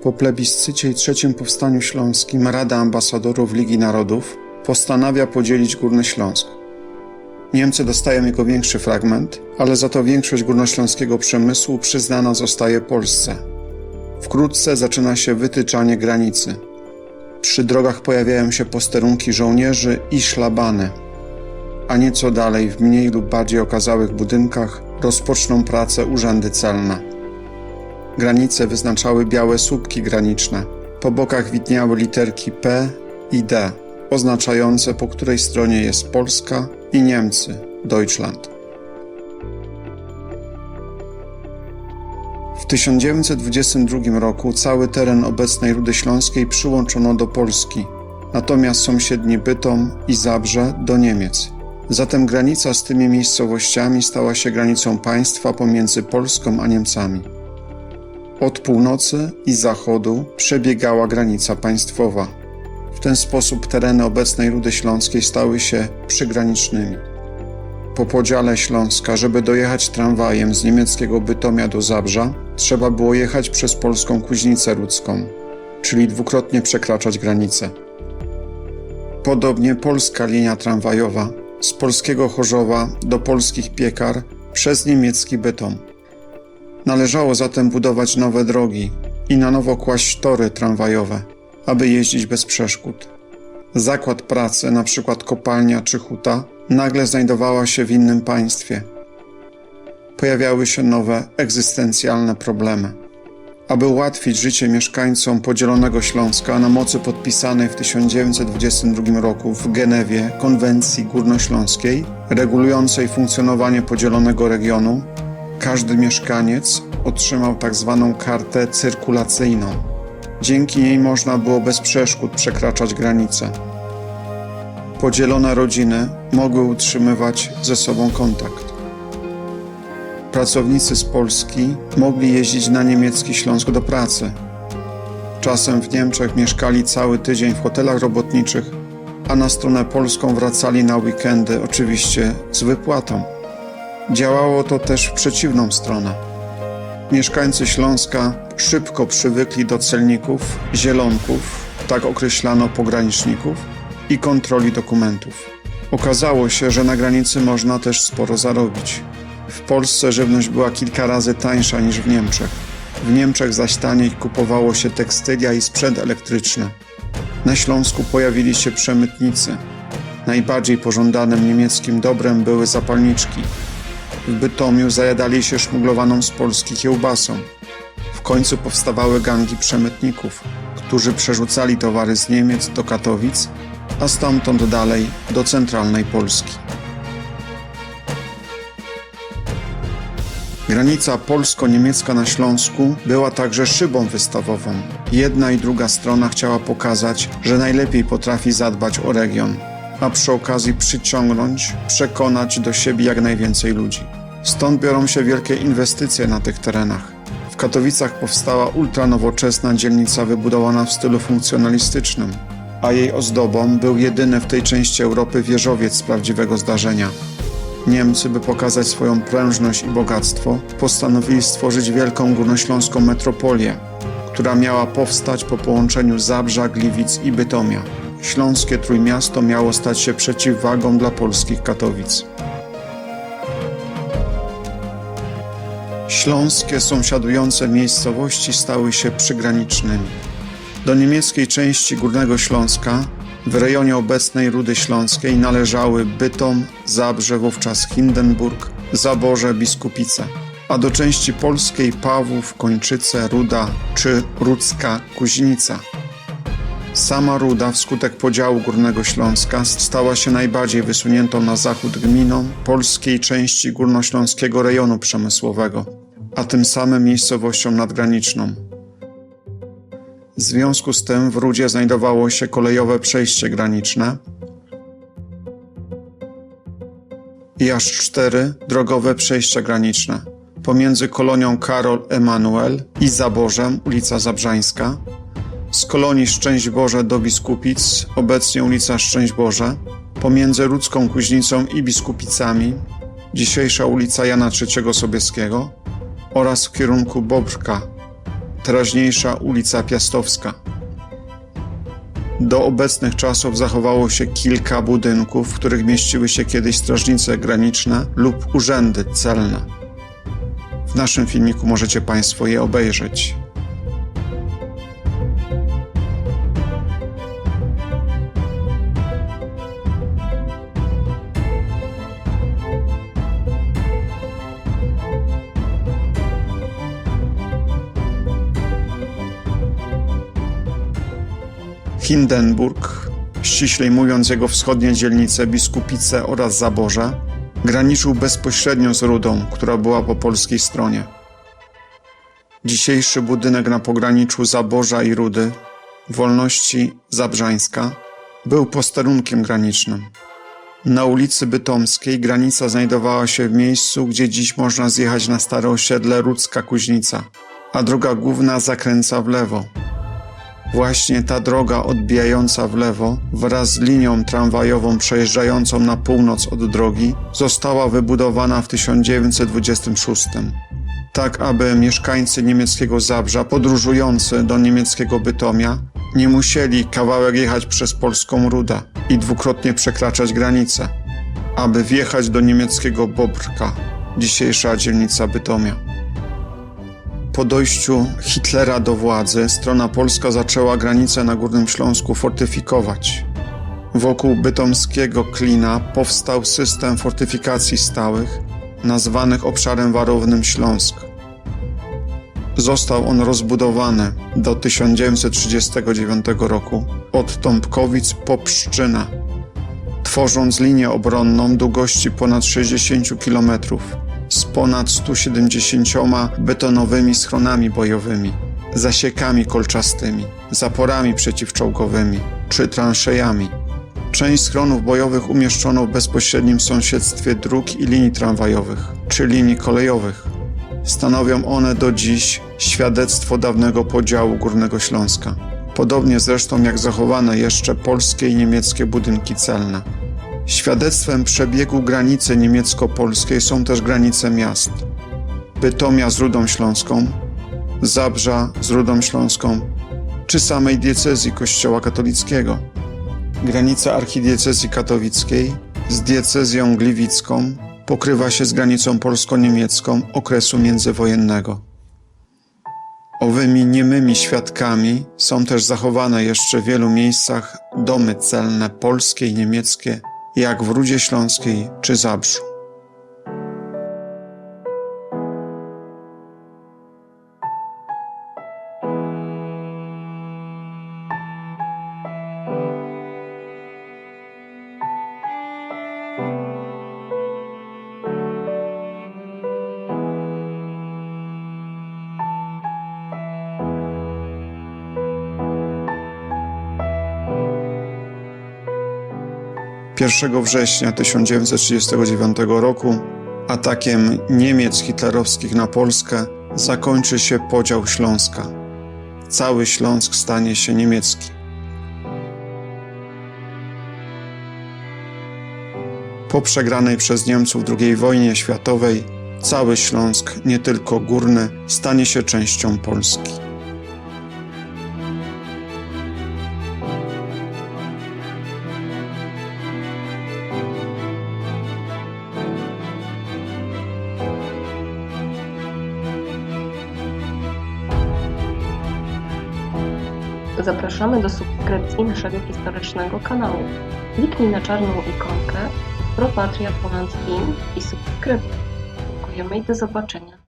Po plebiscycie i III Powstaniu Śląskim Rada Ambasadorów Ligi Narodów postanawia podzielić Górny Śląsk. Niemcy dostają jego większy fragment, ale za to większość górnośląskiego przemysłu przyznana zostaje Polsce. Wkrótce zaczyna się wytyczanie granicy. Przy drogach pojawiają się posterunki żołnierzy i szlabany, a nieco dalej, w mniej lub bardziej okazałych budynkach, rozpoczną pracę urzędy celne. Granice wyznaczały białe słupki graniczne. Po bokach widniały literki P i D, oznaczające, po której stronie jest Polska i Niemcy, Deutschland. W 1922 roku cały teren obecnej Rudy Śląskiej przyłączono do Polski, natomiast sąsiedni Bytom i Zabrze do Niemiec. Zatem granica z tymi miejscowościami stała się granicą państwa pomiędzy Polską a Niemcami. Od północy i zachodu przebiegała granica państwowa. W ten sposób tereny obecnej Rudy Śląskiej stały się przygranicznymi. Po podziale Śląska, żeby dojechać tramwajem z niemieckiego Bytomia do Zabrza, trzeba było jechać przez polską Kuźnicę Rudzką, czyli dwukrotnie przekraczać granicę. Podobnie polska linia tramwajowa z polskiego Chorzowa do polskich Piekar przez niemiecki Bytom. Należało zatem budować nowe drogi i na nowo kłaść tory tramwajowe, aby jeździć bez przeszkód. Zakład pracy, np. kopalnia czy huta, nagle znajdowała się w innym państwie. Pojawiały się nowe, egzystencjalne problemy. Aby ułatwić życie mieszkańcom podzielonego Śląska na mocy podpisanej w 1922 roku w Genewie Konwencji Górnośląskiej, regulującej funkcjonowanie podzielonego regionu, każdy mieszkaniec otrzymał tzw. kartę cyrkulacyjną. Dzięki niej można było bez przeszkód przekraczać granice. Podzielone rodziny mogły utrzymywać ze sobą kontakt. Pracownicy z Polski mogli jeździć na niemiecki Śląsk do pracy. Czasem w Niemczech mieszkali cały tydzień w hotelach robotniczych, a na stronę polską wracali na weekendy, oczywiście z wypłatą. Działało to też w przeciwną stronę. Mieszkańcy Śląska szybko przywykli do celników, zielonków, tak określano pograniczników, i kontroli dokumentów. Okazało się, że na granicy można też sporo zarobić. W Polsce żywność była kilka razy tańsza niż w Niemczech. W Niemczech zaś taniej kupowało się tekstylia i sprzęt elektryczny. Na Śląsku pojawili się przemytnicy. Najbardziej pożądanym niemieckim dobrem były zapalniczki. W Bytomiu zajadali się szmuglowaną z Polski kiełbasą. W końcu powstawały gangi przemytników, którzy przerzucali towary z Niemiec do Katowic, a stamtąd dalej do centralnej Polski. Granica polsko-niemiecka na Śląsku była także szybą wystawową. Jedna i druga strona chciała pokazać, że najlepiej potrafi zadbać o region, a przy okazji przyciągnąć, przekonać do siebie jak najwięcej ludzi. Stąd biorą się wielkie inwestycje na tych terenach. W Katowicach powstała ultranowoczesna dzielnica wybudowana w stylu funkcjonalistycznym, a jej ozdobą był jedyny w tej części Europy wieżowiec z prawdziwego zdarzenia. Niemcy, by pokazać swoją prężność i bogactwo, postanowili stworzyć wielką górnośląską metropolię, która miała powstać po połączeniu Zabrza, Gliwic i Bytomia. Śląskie Trójmiasto miało stać się przeciwwagą dla polskich Katowic. Śląskie sąsiadujące miejscowości stały się przygranicznymi. Do niemieckiej części Górnego Śląska w rejonie obecnej Rudy Śląskiej należały Bytom, Zabrze, wówczas Hindenburg, Zaborze, Biskupice, a do części polskiej Pawłów, Kończyce, Ruda czy Rudzka Kuźnica. Sama Ruda wskutek podziału Górnego Śląska stała się najbardziej wysuniętą na zachód gminą polskiej części górnośląskiego rejonu przemysłowego, a tym samym miejscowością nadgraniczną. W związku z tym w Rudzie znajdowało się kolejowe przejście graniczne i aż 4 drogowe przejścia graniczne pomiędzy kolonią Karol Emanuel i Zaborzem, ulica Zabrzańska, z kolonii Szczęść Boże do Biskupic, obecnie ulica Szczęść Boże, pomiędzy Rudzką Kuźnicą i Biskupicami, dzisiejsza ulica Jana III Sobieskiego, oraz w kierunku Bobrka, teraźniejsza ulica Piastowska. Do obecnych czasów zachowało się kilka budynków, w których mieściły się kiedyś strażnice graniczne lub urzędy celne. W naszym filmiku możecie Państwo je obejrzeć. Hindenburg, ściślej mówiąc jego wschodnie dzielnice Biskupice oraz Zaborze, graniczył bezpośrednio z Rudą, która była po polskiej stronie. Dzisiejszy budynek na pograniczu Zaborza i Rudy, Wolności Zabrzańska, był posterunkiem granicznym. Na ulicy Bytomskiej granica znajdowała się w miejscu, gdzie dziś można zjechać na stare osiedle Rudzka Kuźnica, a droga główna zakręca w lewo. Właśnie ta droga odbijająca w lewo wraz z linią tramwajową przejeżdżającą na północ od drogi została wybudowana w 1926, tak aby mieszkańcy niemieckiego Zabrza podróżujący do niemieckiego Bytomia nie musieli kawałek jechać przez polską Rudę i dwukrotnie przekraczać granicę, aby wjechać do niemieckiego Bobrka, dzisiejsza dzielnica Bytomia. Po dojściu Hitlera do władzy strona polska zaczęła granicę na Górnym Śląsku fortyfikować. Wokół bytomskiego klina powstał system fortyfikacji stałych, nazwanych obszarem warownym Śląsk. Został on rozbudowany do 1939 roku od Tąpkowic po Pszczynę, tworząc linię obronną długości ponad 60 km. z ponad 170 betonowymi schronami bojowymi, zasiekami kolczastymi, zaporami przeciwczołgowymi czy transzejami. Część schronów bojowych umieszczono w bezpośrednim sąsiedztwie dróg i linii tramwajowych czy linii kolejowych. Stanowią one do dziś świadectwo dawnego podziału Górnego Śląska, podobnie zresztą jak zachowane jeszcze polskie i niemieckie budynki celne. Świadectwem przebiegu granicy niemiecko-polskiej są też granice miast. Bytomia z Rudą Śląską, Zabrza z Rudą Śląską, czy samej diecezji Kościoła katolickiego. Granica archidiecezji katowickiej z diecezją gliwicką pokrywa się z granicą polsko-niemiecką okresu międzywojennego. Owymi niemymi świadkami są też zachowane jeszcze w wielu miejscach domy celne polskie i niemieckie, jak w Rudzie Śląskiej czy Zabrzu. Pierwszego września 1939 roku atakiem Niemiec hitlerowskich na Polskę zakończy się podział Śląska. Cały Śląsk stanie się niemiecki. Po przegranej przez Niemców II wojnie światowej cały Śląsk, nie tylko górny, stanie się częścią Polski. Zapraszamy do subskrypcji naszego historycznego kanału. Kliknij na czarną ikonkę Pro Patria Poland Film i subskrybuj. Dziękujemy i do zobaczenia.